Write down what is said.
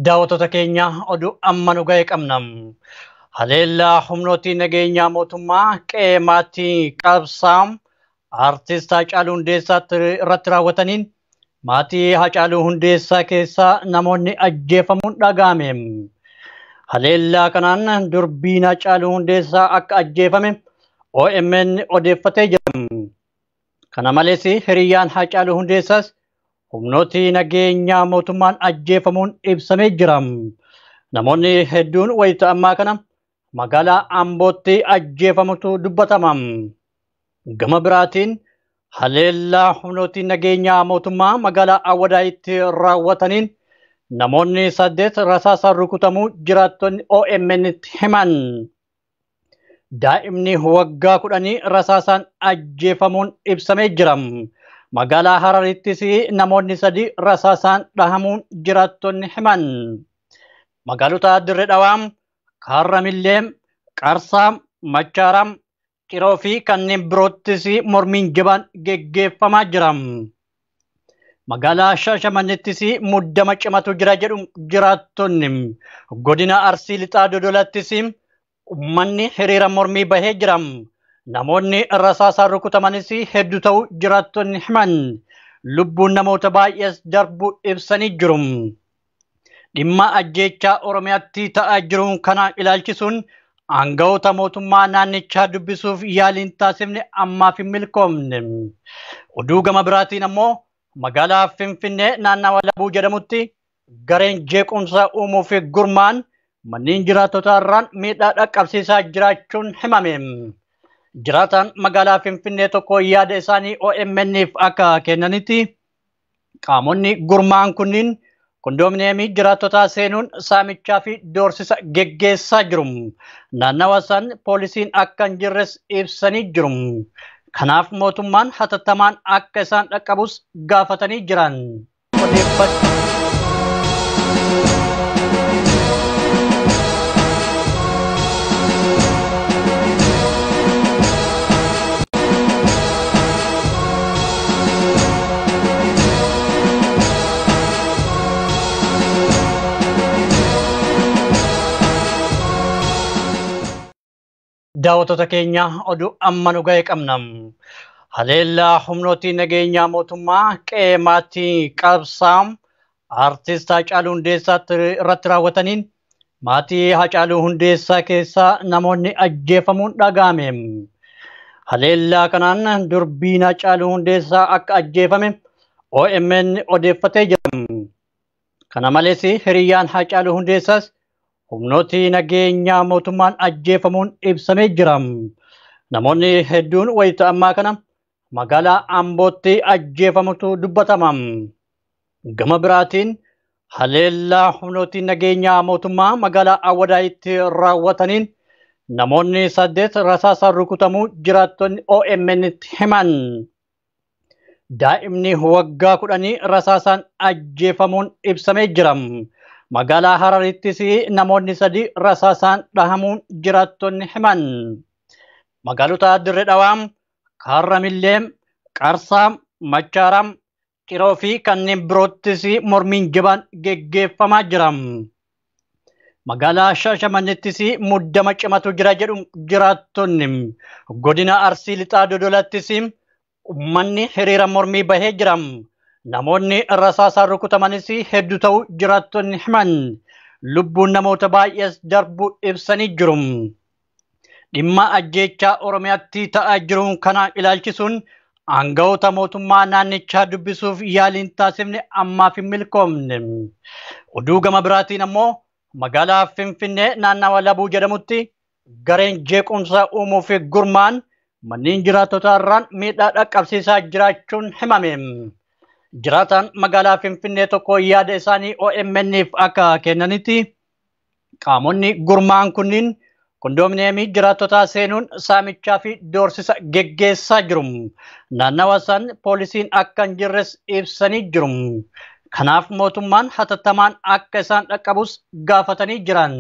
Daawwattoota keenya oduu amma nu ga'e qabnam. Haleellaa humnooti nageenyaa mootummaa qe'ee maatii qabsaam artist Haacaaluu Hundeessaa irratti raawwataniin maatii Haacaaluu Hundeessaa keessaa namoonni ajjeefamuun dhaga'ame. Haleellaa kanaan durbiin Haacaaluu Hundeessaa akka ajjeefame OMN odeeffatee jira. Kana malees hiriyyaan Haacaaluu Hundeessaas humnooti nageenyaa mootummaan ajjeefamuun ibsamee jira. Namoonni hedduun wayita ammaa kana magaalaa Ambootti ajjeefamutu dubbatama. Gama biraatiin haleellaa humnooti nageenyaa mootummaa magaalaa Awwadaayitti raawwataniin namoonni 8 rasaasaan rukutamuu jiraattonni OMN'tti himan. Daa'imni waggaa 10 rasaasaan ajjeefamuun ibsamee jira. Magaalaa Hararittis namoonni 3 rasaasaan dhahamuun jiraattonni himan. Magaalota Dirree Dhawaa, Karramillee, Qarsaa, Machaaraa, Qiroo fi kanneen biroottis mormiin jabaan geggeeffamaa jira. Magaalaa Shaashamannettis muddama cimatu jira jedhu jiraattonni. Godina Arsii Lixaa Dodolattis uummanni hiriira mormii bahee jira. Namoonni rasaasaan rukutamanis hedduu ta'uu jiraattonni himan. Lubbuun namoota baay'ees darbuu ibsanii jiru. Dhimma ajjeechaa Oromiyaatti ta'aa jiru kana ilaalchisuun aangawoota mootummaa naannichaa dubbisuuf yaaliin taasifne ammaaf hin milkoomne. Oduu gama biraatiin ammoo magaalaa Finfinnee naannawa Labuu jedhamutti gareen jeequmsa uumuuf gurmaan manneen jiraattota irraan miidhaa dhaqqabsiisaa jiraachuun himame. Jiraataan magaalaa Finfinnee tokko yaada isaanii OMN'if akka kennanitti qaamonni gurmaan kunniin kondominiyeemii jiraattotaa seenuun saamichaa fi doorsisa geggeessaa jiru. Naannawa san poolisiin akka hin jirres ibsanii jiru. Kanaaf mootummaan hatattamaan akka isaan dhaqqabus gaafatanii jiran. Daawwattoota keenya oduu amma nu ga'e qabnam. Haleellaa humnooti nageenyaa mootummaa qe'ee maatii qabsaam artist Haacaaluu Hundeessaa irratti raawwataniin maatii Haacaaluu Hundeessaa keessaa namoonni ajjeefamuun dhaga'ame. Haleellaa kanaan durbiin Haacaaluu Hundeessaa akka ajjeefame OMN odeeffatee jira. Kana malees hiriyyaan Haacaaluu Hundeessaas humnooti nageenyaa mootummaan ajjeefamuun ibsamee jira. Namoonni hedduun wayita ammaa kana magaalaa Ambootti ajjeefamutu dubbatama. Gama biraatiin haleellaa humnooti nageenyaa mootummaa magaalaa Awwadaayitti raawwataniin namoonni 8 rasaasaan rukutamuu jiraattonni OMN'tti himan. Daa'imni waggaa 10 rasaasaan ajjeefamuun ibsamee jira. Magaalaa Hararittis namoonni 3 rasaasaan dhahamuun jiraattonni himan. Magaalota Dirree Dhawaa, Karramillee, Qarsaa, Machaaraa, Qiroo fi kanneen biroottis mormiin jabaan geggeeffamaa jira. Magaalaa Shaashamannettis muddama cimatu jira jedhu jiraattonni. Godina Arsii Lixaa Dodolattis uummanni hiriira mormii bahee jira. Namoonni rasaasaan rukutamanis hedduu ta'uu jiraattonni himan. Lubbuun namoota baay'ees darbuu ibsanii jiru. Dhimma ajjeechaa Oromiyaatti ta'aa jiru kana ilaalchisuun aangawoota mootummaa naannichaa dubbisuuf yaaliin taasifne ammaaf hin milkoomne. Oduu gama biraatiin ammoo magaalaa Finfinnee naannawa Labuu jedhamutti gareen jeequmsa uumuuf gurmaan manneen jiraattota irraan miidhaa dhaqqabsiisaa jiraachuun himame. Jiraataan magaalaa Finfinnee tokko yaada isaanii OMN'if akka kennanitti qaamonni gurmaan kunniin kondominiyeemii jiraattotaa seenuun saamichaa fi doorsisa geggeessaa jiru. Naannawa san poolisiin akka hin jirres ibsanii jiru. Kanaaf mootummaan hatattamaan akka isaan dhaqqabus gaafatanii jiran.